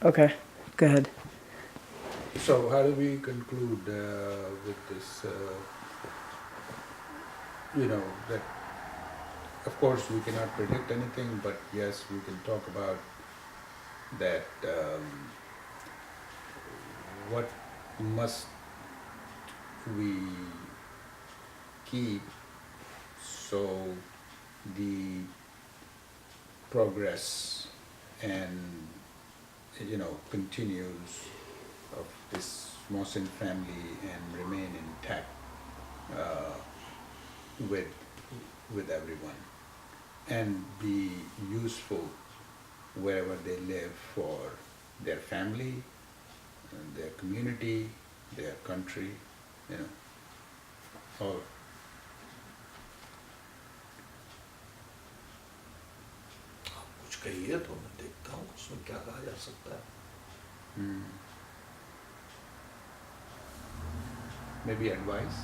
Okay, go ahead. So how do we conclude with this, that of course we cannot predict anything, but yes, we can talk about that, what must we keep so the progress and, continues of this Mohsin family and remain intact uh, with with everyone and be useful wherever they live for their family, and their community, their country, you know, all. कुछ कहिए तो मैं देखता हूँ उसमें क्या कहा जा सकता है. Hmm. Maybe advice.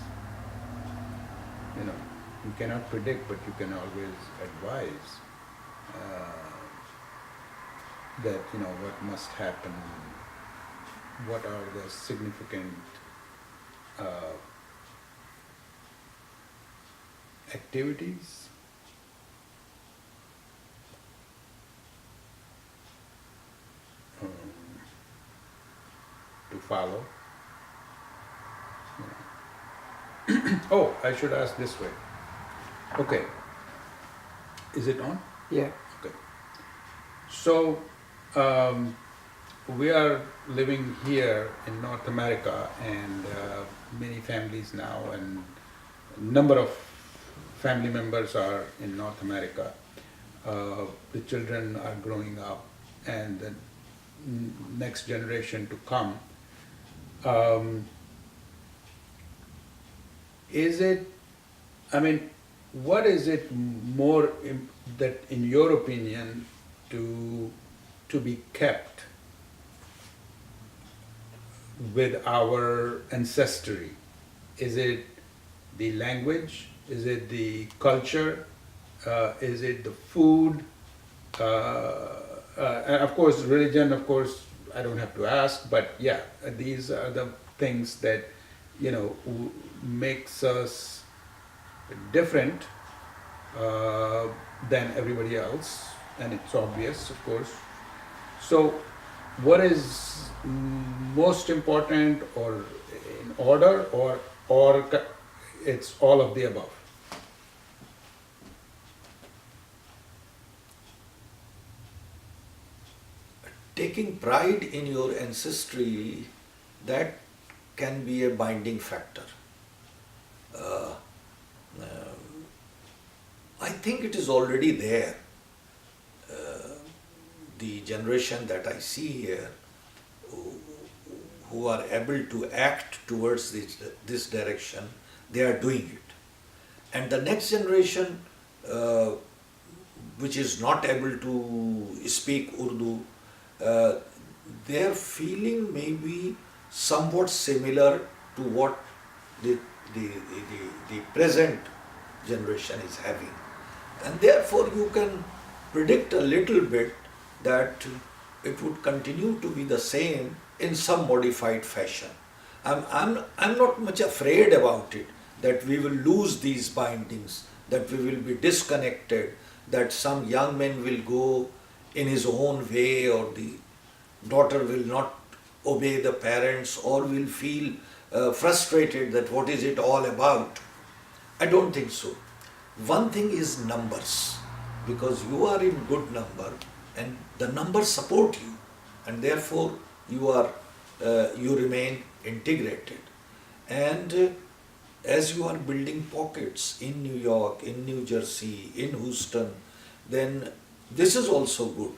You cannot predict, but you can always advise that what must happen, what are the significant uh, activities um, to follow. Oh, I should ask this way. Okay, is it on? Yeah. Okay. So, we are living here in North America, and many families now, and number of family members are in North America. The children are growing up, and the next generation to come. Um, is it, I mean, what is it more that, in your opinion, to be kept with our ancestry? Is it the language? Is it the culture? Is it the food? And of course, religion, of course, I don't have to ask, but yeah, these are the things that, makes us different than everybody else, and it's obvious, of course. So, what is most important, or in order, or it's all of the above? Taking pride in your ancestry, that can be a binding factor. Uh, uh, I think it is already there. Uh, the generation that I see here, who are able to act towards this direction, they are doing it. And the next generation, uh, which is not able to speak Urdu, uh, their feeling may be somewhat similar to what the, the, the present generation is having. And therefore you can predict a little bit that it would continue to be the same in some modified fashion. I'm not much afraid about it, that we will lose these bindings, that we will be disconnected, that some young man will go in his own way, or the daughter will not obey the parents, or will feel frustrated that what is it all about. I don't think so. One thing is numbers, because you are in good number and the numbers support you, and therefore you remain integrated. And as you are building pockets in New York, in New Jersey, in Houston, then this is also good,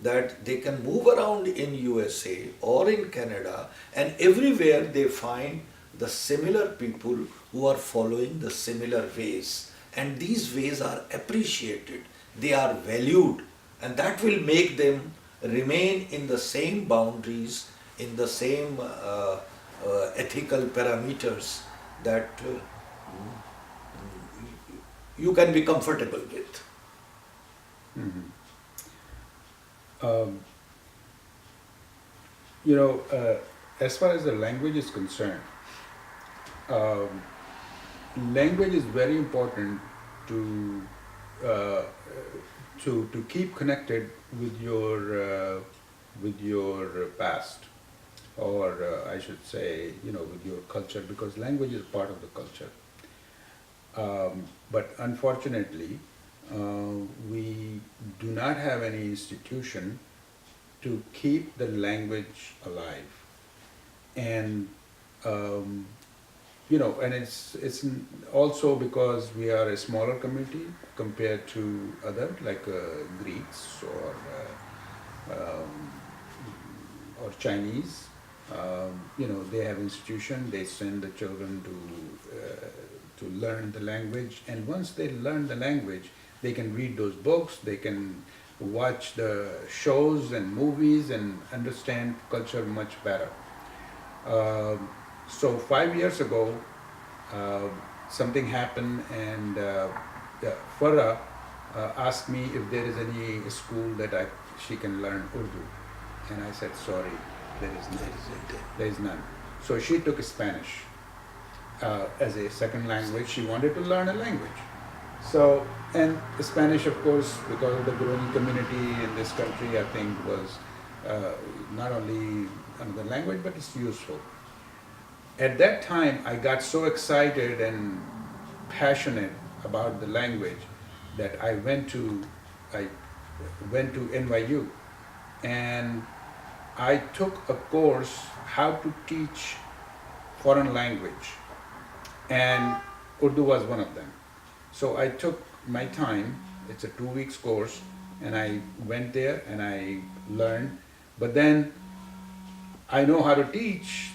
that they can move around in USA or in Canada, and everywhere they find the similar people who are following the similar ways, and these ways are appreciated, they are valued, and that will make them remain in the same boundaries, in the same ethical parameters that you can be comfortable with. Mhm. Um, as far as the language is concerned, um, language is very important to uh, to keep connected with your past, or I should say, with your culture, because language is part of the culture. But unfortunately, we do not have any institution to keep the language alive. And um, and also because we are a smaller community compared to other, like Greeks or Chinese. They have institution. They send the children to learn the language, and once they learn the language, they can read those books. They can watch the shows and movies and understand culture much better. So 5 years ago, uh, something happened, and Farah asked me if there is any school that she can learn Urdu, and I said sorry, there is none. There is none. So she took Spanish as a second language. She wanted to learn a language. So, and Spanish, of course, because of the growing community in this country, I think was not only another language, but it's useful. At that time, I got so excited and passionate about the language that I went to NYU, and I took a course how to teach foreign language, and Urdu was one of them. So I took my time. It's a 2 weeks course, and I went there and I learned. But then I know how to teach.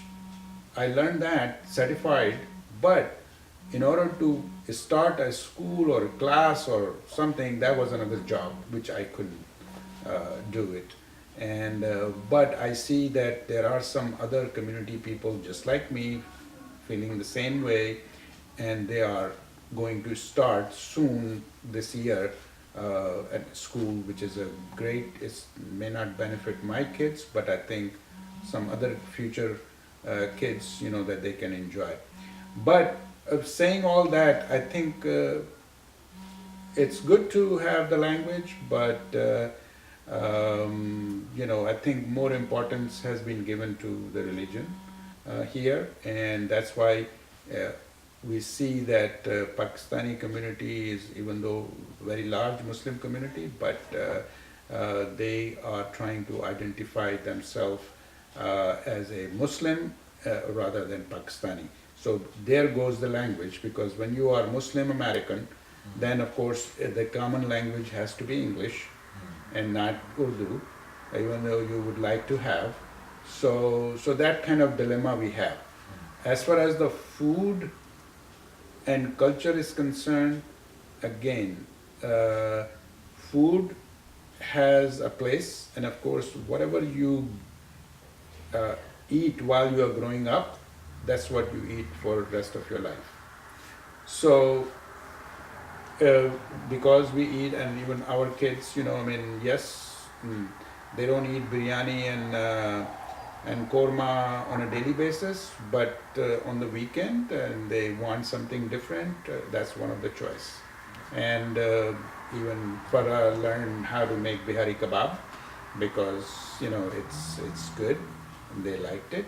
I learned that, certified, but in order to start a school or a class or something, that was another job, which I couldn't do it. And but I see that there are some other community people just like me, feeling the same way, and they are going to start soon this year at school, which is a great. It may not benefit my kids, but I think some other future kids, that they can enjoy. But saying all that, I think it's good to have the language, but I think more importance has been given to the religion here, and that's why we see that Pakistani community is, even though very large Muslim community, but they are trying to identify themselves as a Muslim rather than Pakistani. So there goes the language, because when you are Muslim American, then of course the common language has to be English and not Urdu, even though you would like to have. So that kind of dilemma we have. As far as the food and culture is concerned, again, food has a place, and of course whatever you eat while you are growing up, that's what you eat for the rest of your life. So because we eat, and even our kids, yes, they don't eat biryani and korma on a daily basis, but on the weekend, and they want something different, that's one of the choice. And even Farah learned how to make bihari kebab, because it's good and they liked it.